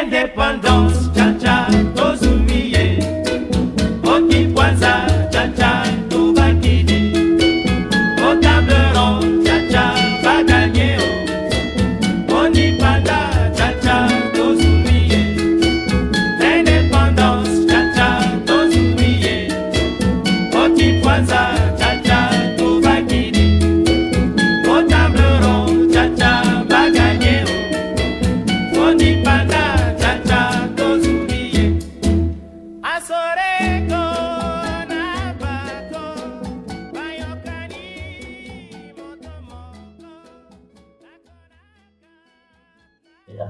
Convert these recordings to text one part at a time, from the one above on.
Indépendance, cha-cha, tozumiye. Oki Kwanza, cha-cha, tubakidi. Au table ronde, cha-cha, va gagner. Oni panda, cha-cha, tozumiye. Indépendance, cha-cha, tozumiye. Oki Kwanza, cha-cha, tubakidi. Au table ronde, cha-cha, va gagner. Oni panda.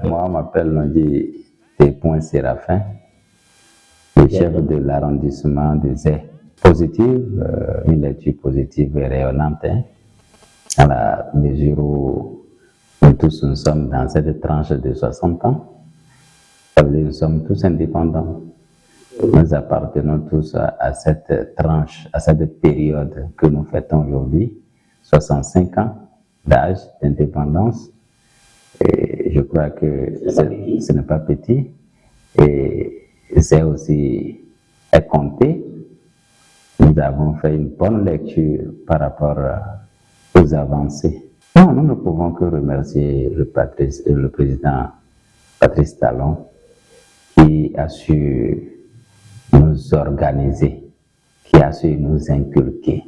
Moi, on m'appelle Nondi T. Séraphin, le chef de l'arrondissement de Zé. Positive, une lecture positive et rayonnante, hein, à la mesure où nous tous nous sommes dans cette tranche de 60 ans. Ça veut dire que nous sommes tous indépendants. Nous appartenons tous à cette tranche, à cette période que nous fêtons aujourd'hui, 65 ans d'âge d'indépendance. Et je crois que ce n'est pas petit. Et c'est aussi à compter. Nous avons fait une bonne lecture par rapport aux avancées. Non, nous ne pouvons que remercier le président Patrice Talon qui a su nous organiser, qui a su nous inculquer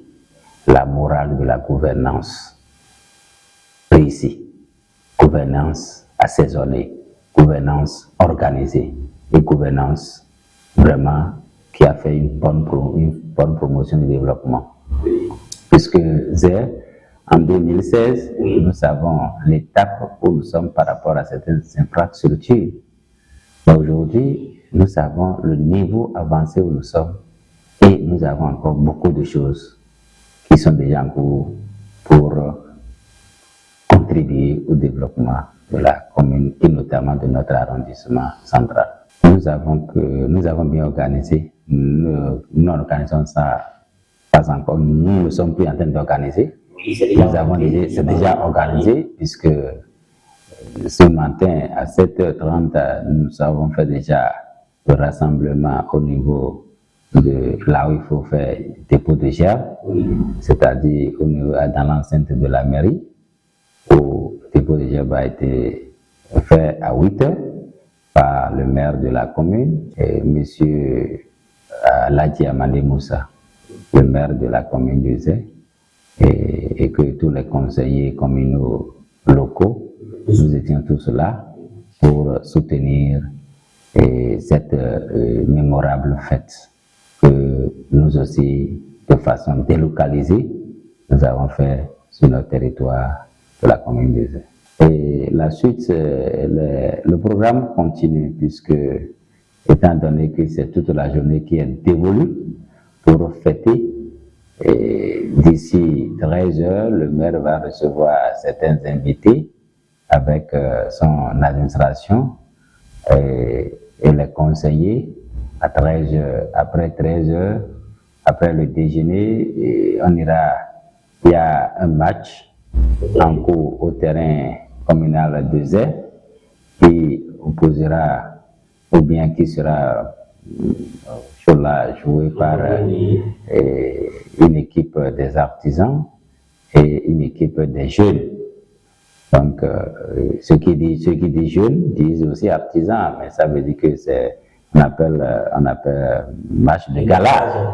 la morale de la gouvernance précise. Gouvernance assaisonnée, gouvernance organisée et gouvernance vraiment qui a fait une bonne promotion du développement. Puisque Zé, en 2016, nous savons l'étape où nous sommes par rapport à certaines infrastructures. Mais aujourd'hui, nous savons le niveau avancé où nous sommes et nous avons encore beaucoup de choses qui sont déjà en cours pour contribuer au développement de la commune et notamment de notre arrondissement central. Nous avons bien organisé, nous organisons ça pas encore, nous ne sommes plus en train d'organiser. C'est déjà organisé puisque ce matin à 7h30, nous avons fait déjà le rassemblement au niveau de là où il faut faire dépôt de gerbe, c'est-à-dire dans l'enceinte de la mairie. Où le dépôt de gerbe a été fait à 8h par le maire de la commune et M. Ladji Amadi Moussa, le maire de la commune de Zé, et que tous les conseillers communaux locaux, nous étions tous là pour soutenir cette mémorable fête que nous aussi, de façon délocalisée, nous avons fait sur notre territoire de la commune de Zé. Et la suite, le programme continue puisque, étant donné que c'est toute la journée qui est dévolue pour fêter, d'ici 13h, le maire va recevoir certains invités avec son administration et les conseillers à 13h. Après 13h, après le déjeuner, il y a un match en cours au terrain communal de Zé qui opposera ou bien qui sera joué par une équipe des artisans et une équipe des jeunes. Donc, ceux qui disent jeunes disent aussi artisans, mais ça veut dire que on appelle match de gala.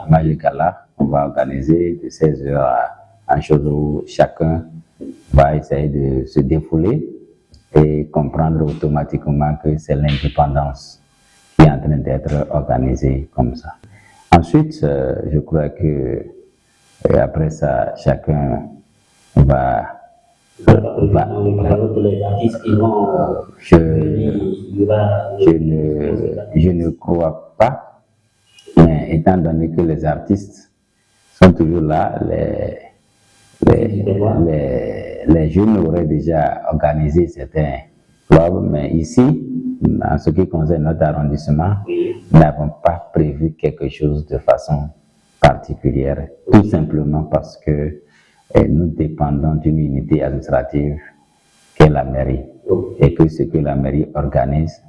Match de gala, on va organiser de 16h à chose où chacun va essayer de se défouler et comprendre automatiquement que c'est l'indépendance qui est en train d'être organisée comme ça. Ensuite, je crois que après ça, chacun va je ne crois pas, mais étant donné que les artistes sont toujours là, les jeunes auraient déjà organisé certains clubs, mais ici, en ce qui concerne notre arrondissement, nous n'avons pas prévu quelque chose de façon particulière, tout simplement parce que nous dépendons d'une unité administrative qu'est la mairie, et que ce que la mairie organise,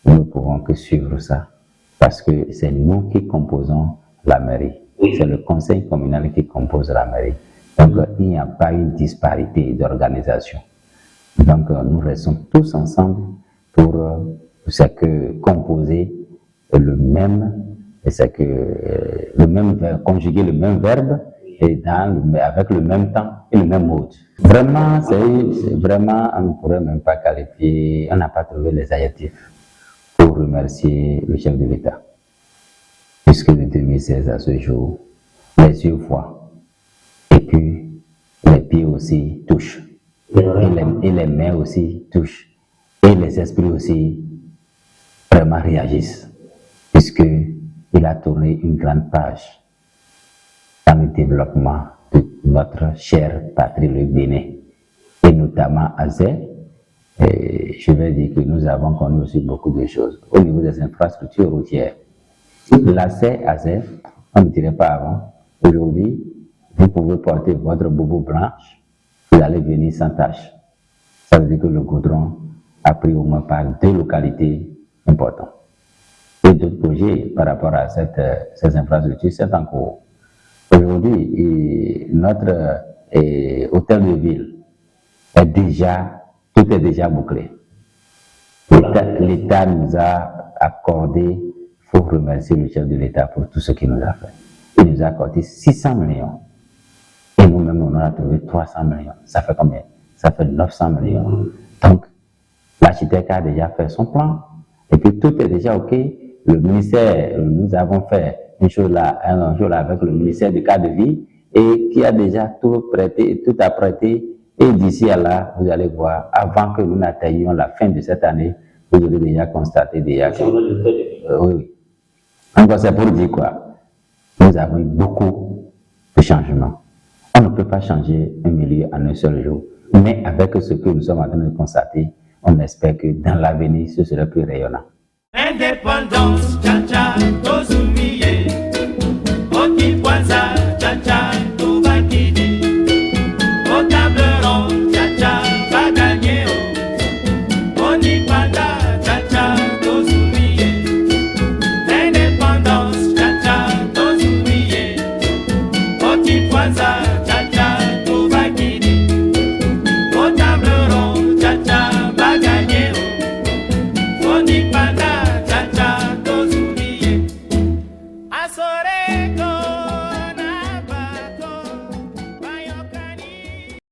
nous ne pouvons que suivre ça, parce que c'est nous qui composons la mairie. C'est le conseil communal qui compose la mairie. Donc, il n'y a pas une disparité d'organisation. Donc, nous restons tous ensemble pour composer le même, conjuguer le même verbe et avec le même temps et le même mode. Vraiment, vraiment, on ne pourrait même pas qualifier, on n'a pas trouvé les adjectifs pour remercier le chef de l'État. Puisque de 2016 à ce jour, les yeux voient, et puis les pieds aussi touchent, et les mains aussi touchent, et les esprits aussi vraiment réagissent, puisqu'il a tourné une grande page dans le développement de notre chère patrie, le Bénin, et notamment à Zé. Et je vais dire que nous avons connu aussi beaucoup de choses au niveau des infrastructures routières. L'accès à Zé, on ne dirait pas avant. Aujourd'hui, vous pouvez porter votre boubou blanche, vous allez venir sans tâche. Ça veut dire que le goudron a pris au moins par 2 localités importantes. Et d'autres projets par rapport à ces infrastructures, c'est en cours. Aujourd'hui, notre hôtel de ville tout est déjà bouclé. L'État nous a accordé, il faut remercier le chef de l'État pour tout ce qu'il nous a fait. Il nous a accordé 600 millions. Et nous-mêmes, on a trouvé 300 millions. Ça fait combien? Ça fait 900 millions. Donc, l'architecte a déjà fait son plan. Et puis, tout est déjà OK. Le ministère, nous avons fait un jour là avec le ministère du cadre de vie et qui a déjà tout apprêté. Et d'ici à là, vous allez voir, avant que nous n'atteignions la fin de cette année, vous aurez déjà constaté oui. Donc, c'est pour dire quoi? Nous avons eu beaucoup de changements. On ne peut pas changer un milieu en un seul jour. Mais avec ce que nous sommes en train de constater, on espère que dans l'avenir, ce sera plus rayonnant. Indépendance, tcha tcha, Tozumi.